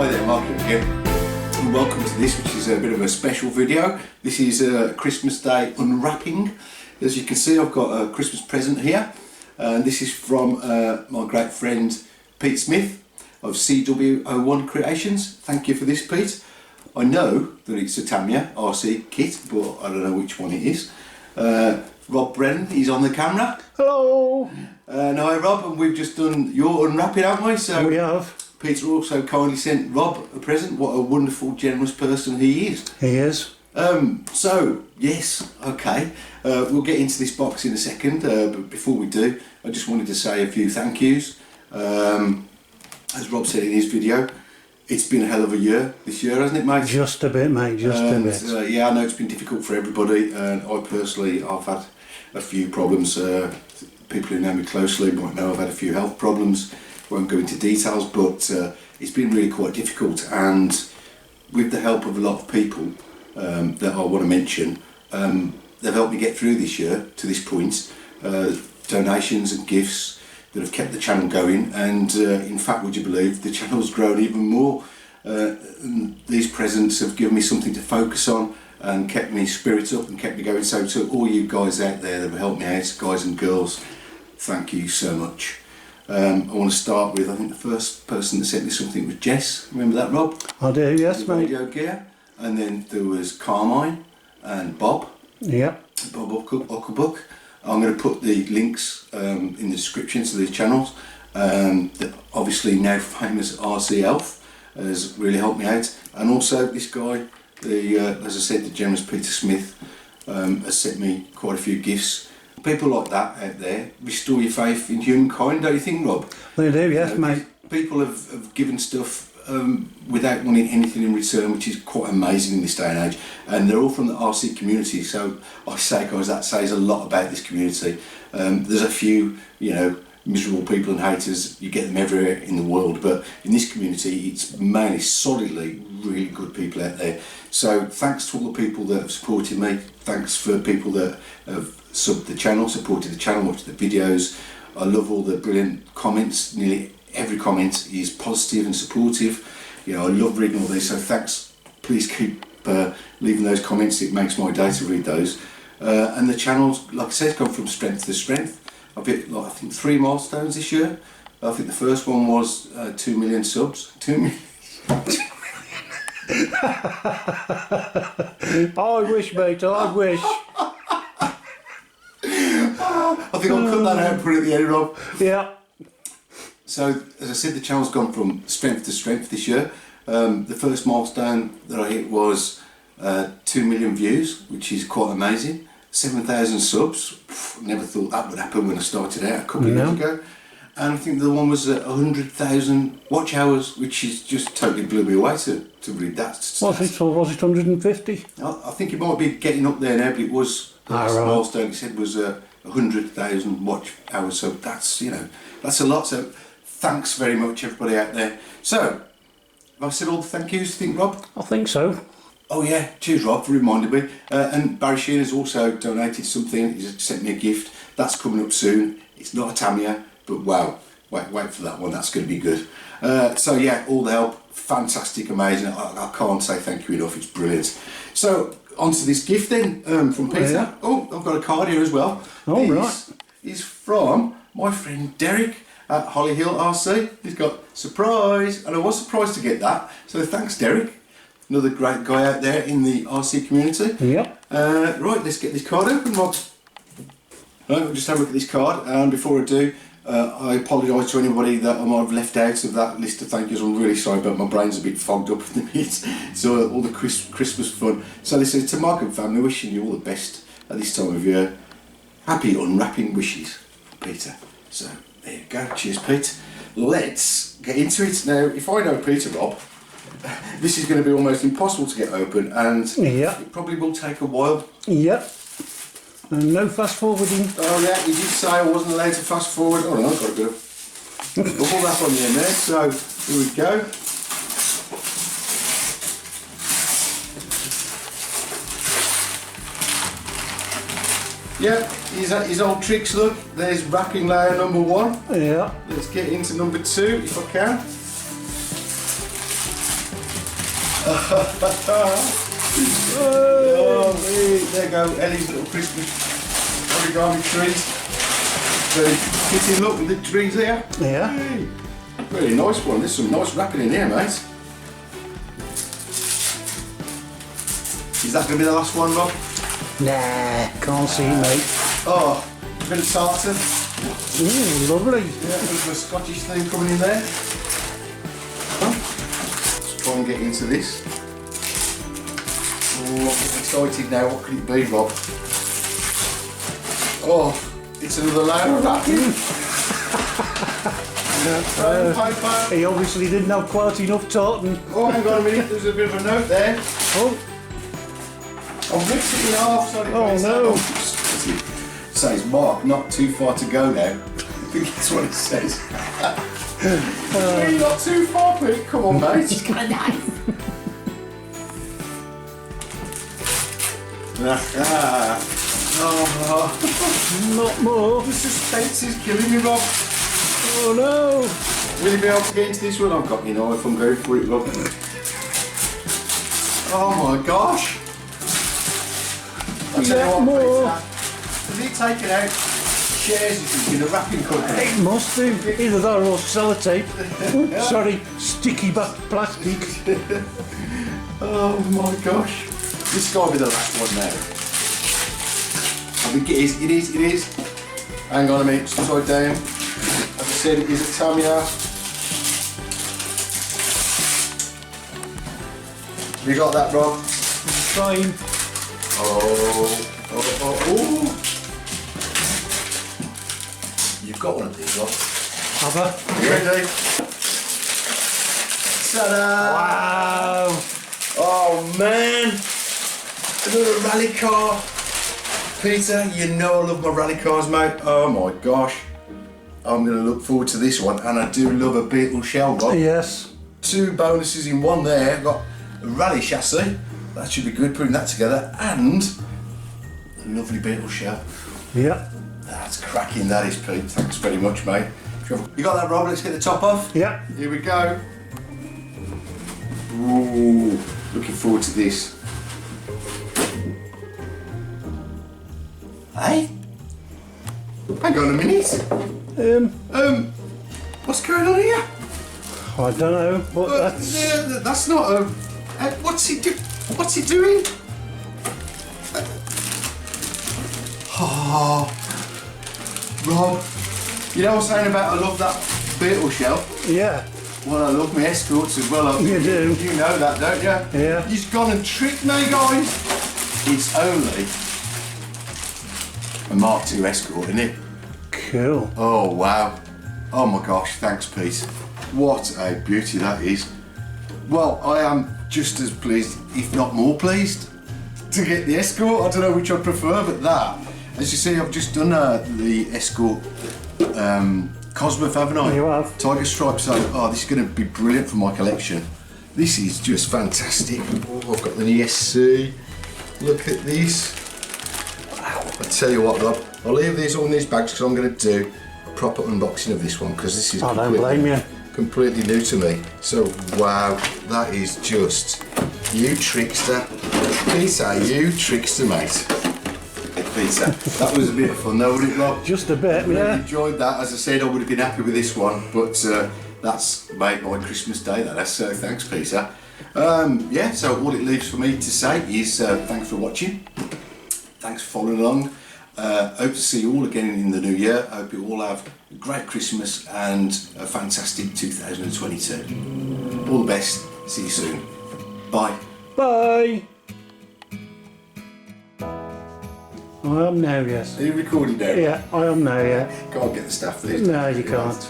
Hi there, Mark again, and welcome to this, which is a bit of a special video. This is Christmas Day unwrapping. As you can see, I've got a Christmas present here, and this is from my great friend Pete Smith of CW01 Creations. Thank you for this, Pete. I know that it's a Tamiya RC kit, but I don't know which one it is. Rob Brennan, he's on the camera. Hello! Hi Rob, and we've just done your unwrapping, haven't we? So we have. Peter also kindly sent Rob a present. What a wonderful, generous person he is. He is. So, yes, okay. We'll get into this box in a second, but before we do, I just wanted to say a few thank yous. As Rob said in his video, it's been a hell of a year this year, hasn't it, mate? Just a bit, mate, just a bit. Yeah, I know it's been difficult for everybody, and I personally, I've had a few problems. People who know me closely might know I've had a few health problems. Won't go into details, but it's been really quite difficult, and with the help of a lot of people that I want to mention, they've helped me get through this year to this point. Donations and gifts that have kept the channel going, and in fact, would you believe, the channel's grown even more. These presents have given me something to focus on and kept me spirits up and kept me going. So to all you guys out there that have helped me out, guys and girls, thank you so much. I want to start with, I think the first person that sent me something was Jess. Remember that, Rob? I do, yes, mate. Radio gear. And then there was Carmine and Bob. Yep. Bob Hucklebuck. I'm going to put the links in the description to these channels. The obviously now famous RC Elf has really helped me out. And also this guy, as I said, the generous Peter Smith, has sent me quite a few gifts. People like that out there restore your faith in humankind, don't you think, Rob? They do, yes, mate. People have given stuff without wanting anything in return, which is quite amazing in this day and age. And they're all from the RC community, so I say, guys, that says a lot about this community. There's a few, miserable people and haters. You get them everywhere in the world, but in this community, it's mainly solidly really good people out there. So thanks to all the people that have supported me. Thanks for people that have subbed the channel, supported the channel, watched the videos. I love all the brilliant comments. Nearly every comment is positive and supportive. I love reading all these, so thanks. Please keep leaving those comments. It makes my day to read those. And the channel's, like I said, has gone from strength to strength. I've hit, I think, 3 milestones this year. I think the first one was 2 million subs. 2 million. I wish, mate, I wish. I think I'll cut that out and put it at the end, Rob. Yeah. So, as I said, the channel's gone from strength to strength this year. The first milestone that I hit was 2 million views, which is quite amazing. 7,000 subs. Never thought that would happen when I started out a couple of years ago. And I think the one was 100,000 watch hours, which is just totally blew me away to read that. Was it 150? I think it might be getting up there now, but it was the last milestone it said was 100,000 watch hours. So that's that's a lot. So thanks very much, everybody out there. So have I said all the thank yous, think, Rob? I think so. Oh yeah, cheers Rob for reminding me. And Barry Sheen has also donated something. He's sent me a gift. That's coming up soon. It's not a Tamiya, but wow, wait for that one. That's going to be good. So yeah, all the help, fantastic, amazing. I can't say thank you enough. It's brilliant. So on to this gift then from Peter. Yeah. Oh, I've got a card here as well. Oh, right. Is from my friend Derek at Holly Hill RC. He's got surprise, and I was surprised to get that. So thanks, Derek. Another great guy out there in the RC community. Yep. Right, let's get this card open, Rob. Right, we'll just have a look at this card, and before I do, I apologise to anybody that I might have left out of that list of thank yous. I'm really sorry, but my brain's a bit fogged up in the bit. So all the Christmas fun. So this is to Mark and family, wishing you all the best at this time of year. Happy unwrapping wishes from Peter. So there you go. Cheers, Pete. Let's get into it now. If I know Peter, Rob, this is going to be almost impossible to get open, and it probably will take a while. Yep. And no fast forwarding. Oh yeah, you did say I wasn't allowed to fast forward. Oh no, I've got a bit of bubble wrap on the end there. So here we go. Yeah, his old tricks. Look, there's wrapping layer number 1. Yeah. Let's get into number 2 if I can. Oh, there you go, Ellie's little Christmas origami trees. Very fitting look with the trees here. Yeah. Hey, really nice one. There's some nice wrapping in here, mate. Is that going to be the last one, Rob? Nah, can't see, mate. Oh, a bit of tartan. Ooh, lovely. Yeah, a bit of a Scottish thing coming in there. Let's try and get into this. Oh, I'm excited now. What could it be, Rob? Oh, it's another layer of wrapping. Paper. He obviously didn't have quite enough tartan. Oh, hang on a minute. There's a bit of a note there. Oh, I've ripped it in half. Sorry. Oh, no. It says Mark, not too far to go now. I think that's what it says. Really not too far, Pete. Come on, mate. He's got a knife. Oh, not more. the suspense is killing me, Rob. Oh no. Will you be able to get into this one? I've got my knife. I'm going for it, Rob. Oh my gosh. I'll tell you what, more. Pete, has he taken out shares, you think, in a wrapping company? It must do. Either that or sellotape. Oh, sorry, sticky back plastic. Oh my gosh. This has got to be the last one now. I think it is, it is. Hang on a minute, just upside down. As I said, it is a Tamiya. Have you got that, Rob? Trying. Oh. You've got one of these, Rob. Have I? You ready? Ta-da! Wow. Oh man! Another rally car. Peter, you know I love my rally cars, mate. Oh my gosh. I'm going to look forward to this one, and I do love a Beetle shell, Rob. Yes. 2 bonuses in one there. I've got a rally chassis. That should be good, putting that together, and a lovely Beetle shell. Yeah. That's cracking, that is, Pete. Thanks very much, mate. You got that, Rob? Let's get the top off. Yeah. Here we go. Ooh, looking forward to this. Hey? Hang on a minute. What's going on here? I don't know, but That's not a. What's he do? What's he doing? Oh, Rob. You know what I'm saying about I love that Beetle shell? yeah. Well, I love my escorts as well. You do. You know that, don't you? Yeah. He's gone and tricked me, guys. It's only a Mark II escort, isn't it? Cool. Oh, wow. Oh my gosh, thanks, Pete. What a beauty that is. Well, I am just as pleased, if not more pleased, to get the escort. I don't know which I prefer, but that. As you see, I've just done the escort Cosmos, haven't I? You have. Tiger Stripe, so this is going to be brilliant for my collection. This is just fantastic. Oh, I've got the ESC. Look at this. Wow. I tell you what, Rob, I'll leave these all in these bags because I'm going to do a proper unboxing of this one because this is I don't blame you. completely new to me. So, wow, that is just you trickster. Peter, you trickster, mate. Peter, that was a bit of fun though, wasn't it, Rob? Just a bit, Really yeah. enjoyed that. As I said, I would have been happy with this one, but that's made my Christmas day. That is, so thanks, Peter. Yeah, so all it leaves for me to say is thanks for watching. Thanks for following along. Hope to see you all again in the new year. Hope you all have a great Christmas and a fantastic 2022. All the best. See you soon. Bye. Bye. I am now, yes. Are you recording now? Yeah, I am now, yeah. Can't get the staff there. No, you can't.